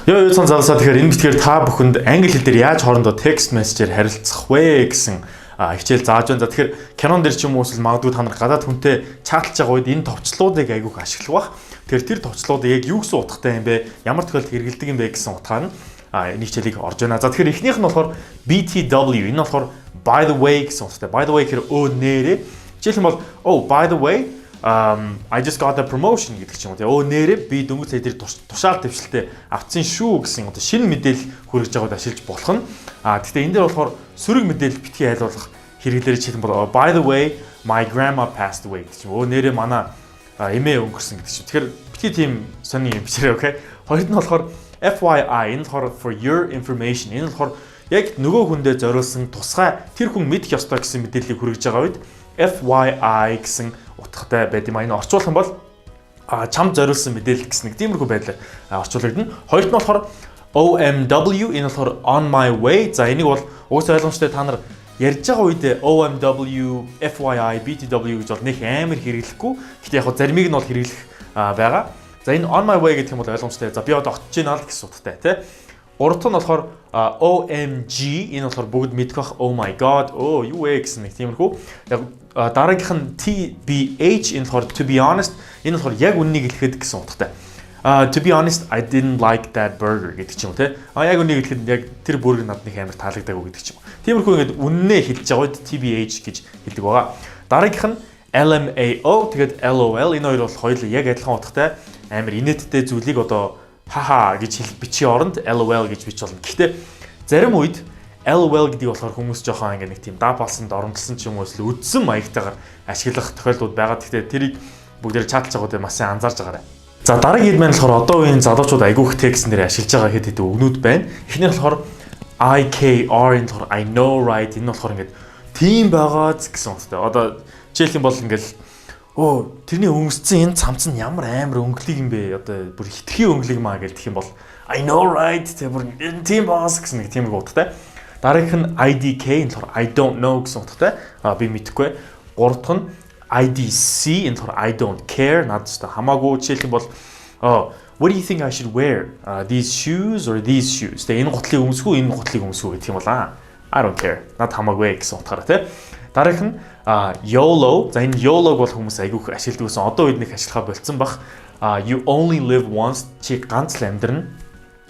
Ёо юусан залуусаа тэгэхээр энэ битгээр та бүхэнд англи хэл дээр яаж хоорондоо текст мессежээр харилцах вэ гэсэн хичээл зааж байна. За тэгэхээр Canon дээр ч юм уу эсвэл магадгүй та нар гадаад хүнтэй чатлж байгаа үед энэ товчлуудыг айгүйх ашиглах бах. Тэгэхээр тэр товчлууд яг юу гэсэн утгатай юм бэ? Ямар тохиолдолд хэрэгэлдэг юм бэ гэсэн утгаар нь энэ хичээлийг орж байна. За тэгэхээр эхнийх нь болохоор BTW. Энэ болохоор by the way гэсэн утгатай. By the way гэхээр нэрээ. Жишээлх юм бол by the way I just got the promotion гэдэг ч юм уу. Нэрээ би дөнгөж сая дээр тушаал дэвшилтэд авцсан шүү гэсэн одоо шинэ мэдээлэл хүргэж байгаад ашиглаж болох нь. Гэхдээ энэ дээр болохоор сөрөг мэдээлэл битгий айлуулах хэрэглээр жишээлх юм бол by the way my grandma passed away гэж юм. Нэрээ манай эмээ өнгөрсөн гэдэг чинь. Тэгэхээр битгий тийм сони юм бичээрэй, окей. Хоёрд нь болохоор FYI энэ болохоор for your information. Энэ болохоор яг нөгөө хүндээ зориулсан тусгай тэр хүн мэдэх ёстой гэсэн мэдээллийг хүргэж байгаа үед FYI гэсэн утгатай байд юм. Энэ орчуулах юм бол чам зориулсан мэдээлэл гэсэн нэг тиймэрхүү байдлаар орчуулагдана. Хоёрт нь болохоор OMW энэ болохоор on my way. За энийг бол уус ойлгомжтой та нар ярьж байгаа үед OMW, FYI, BTW гэж бол нэг амар хэрэглэхгүй. Гэхдээ яг заримыг нь бол хэрэглэх байгаа. За энэ on my way гэх юм бол ойлгомжтой. За би одоо очиж гинэ л гэсэн утгатай тий. Гуравт нь болохоор OMG энэ болохоор бүгд мэдэх бах oh my god, юу вэ гэсэн нэг тиймэрхүү. Яг дараагийнх нь TBH энэ болохоор to be honest энэ болохоор яг үннийг хэлэхэд гэсэн утгатай. To be honest I didn't like that burger гэдэг ч юм уу те. Яг үннийг хэлэхэд яг тэр бүрэг надад нэг амар таалагдаагүй гэдэг ч юм уу. Тиймэрхүү ингээд үннээ хэлж байгаа үед TBH гэж хэлдэг байгаа. Дараагийнх нь LMAO тэгээд LOL энэ хоёр бол хоёулаа яг адилхан утгатай амар инээдтэй зүйлийг одоо хаха гэж бичийн оронд LOL гэж бич болно. Гэхдээ зарим үед LOL гэдэг болохоор хүмүүс жоохон ингээ нэг тийм даапалсанд оромжлсон ч юм уу эсвэл үдсэн маягтайгаар ашиглах тохиолдлууд байгаа. Гэхдээ тэрийг бүгдээр чатлж байгаатай маш сайн анзаарж байгаарай. За дараагийн хэд маань болохоор одоо үеийн залуучууд айгүйх текст нэр ашиглаж байгаа хэд хэдэн үгнүүд байна. Эхнийх нь болохоор IKR энэ болохоор I know right энэ болохоор ингээд тийм байгаа гэсэн утгатай. Одоо жишээлх юм бол ингээл тэрний өнгөцсөн энэ цамц нь ямар амар өнгөлөг юм бэ? Одоо бүр хитрхи өнгөлөг маа гэх юм бол I know right тэр бүр тийм байгаас гэсэн нэг тиймэрхүү утгатай. Дараагийнх нь IDK энэ болохоор I don't know гэсэн утгатай. Би мэдэхгүй. Гурав дахь нь IDC энэ болохоор I don't care надад ч хамаагүй. Жишээлх юм бол what do you think I should wear? These shoes or these shoes? Тэгээ энэ гутлыг өмсгүү, энэ гутлыг өмсгүү гэх юм бол I don't care. Надад хамаагүй гэсэн утгаараа тий. Дараагийнх нь YOLO. За энэ YOLO бол хүмүүс айгүйх ашигладаг гэсэн. Одоо үед нэг ашиглахаа болцсон бах. You only live once чи ганц л амьдрна.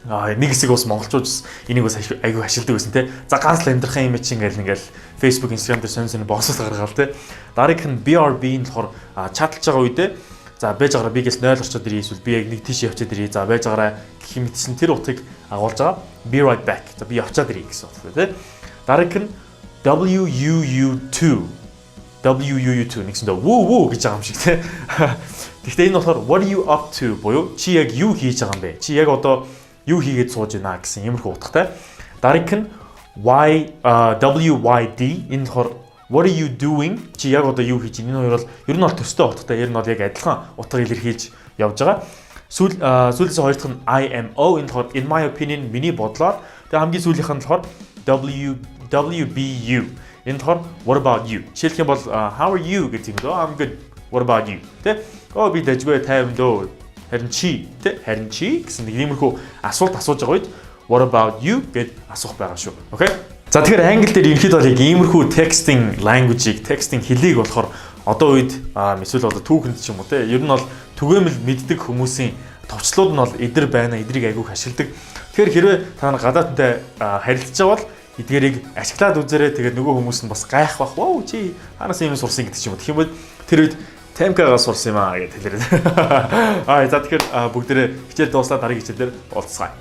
Нэг хэсэг бас монголчууд энийг бас айгүй ашигладаг гэсэн тий. За ганц л амьдрахын юм чинь ингээл Facebook, Instagram дээр сонь босоод гаргаал тий. Дараагийнх нь BRB нь болохоор чатлж байгаа үедээ за байж байгаараа бигээс 0 орчоод ирээ эсвэл би яг нэг тийш явчаад ирээ. За байж байгаараа гэх юм чинь тэр утгыг агуулж байгаа. Be right back. За би явчаад ирээ гэсэн утгатай тий. Дараагийнх нь WUU2 нэгсэндээ woo гэж байгаа юм шиг тий. Гэхдээ энэ болохоор what are you up to буюу чи яг юу хийж байгаа юм бэ? Чи яг одоо юу хийгээд сууж байна гэсэн иймэрхүү утгатай. Дараагийнх нь WYD энэ болохоор what are you doing? Чи яг одоо юу хийж байна? Энэ хоёр бол ер нь бол төстэй утгатай. Ер нь бол яг адилхан утгаар илэрхийлж явж байгаа. Сүүлээс хоёр дахь нь IMO энэ болохоор in my opinion миний бодлоор. Тэгээ хамгийн сүүлийнх нь болохоор WBU энэ болохоор what about you? Жишээлх юм бол how are you гэдэг юм дөө. I'm good. What about you? Тэ? Би дэжгүй тайван дөө. Харин чи гэсэн нэг иймэрхүү асуулт асууж байгаа үед what about you гэд асуух байгаа шүү. Окей? За тэгэхээр англи дээр ерөнхийдөө бол яг иймэрхүү texting language-ийг, texting хэлийг болохоор одоо үед эсвэл одоо түүхэнд ч юм уу те ер нь бол түгээмэл мэддэг хүмүүсийн товчлууд нь бол эдэр байна, эдрийг айгүйх ашигладаг. Тэгэхээр хэрвээ та нар гадаадтай харилцаж байгаа бол эдгээрийг ашиглаад үзээрэй. Тэгээд нөгөө хүмүүс нь бас гайх бах. Вау чи ханаас юм сурсан гэдэг ч юм уу. Тэгэх юм бол тэр үед Тамкагаас сурсан юм аа гэж хэлээрэй. За тэгэхээр бүгдээрээ хичээл дууслаа дараагийн хичээлээр уулзцгаая.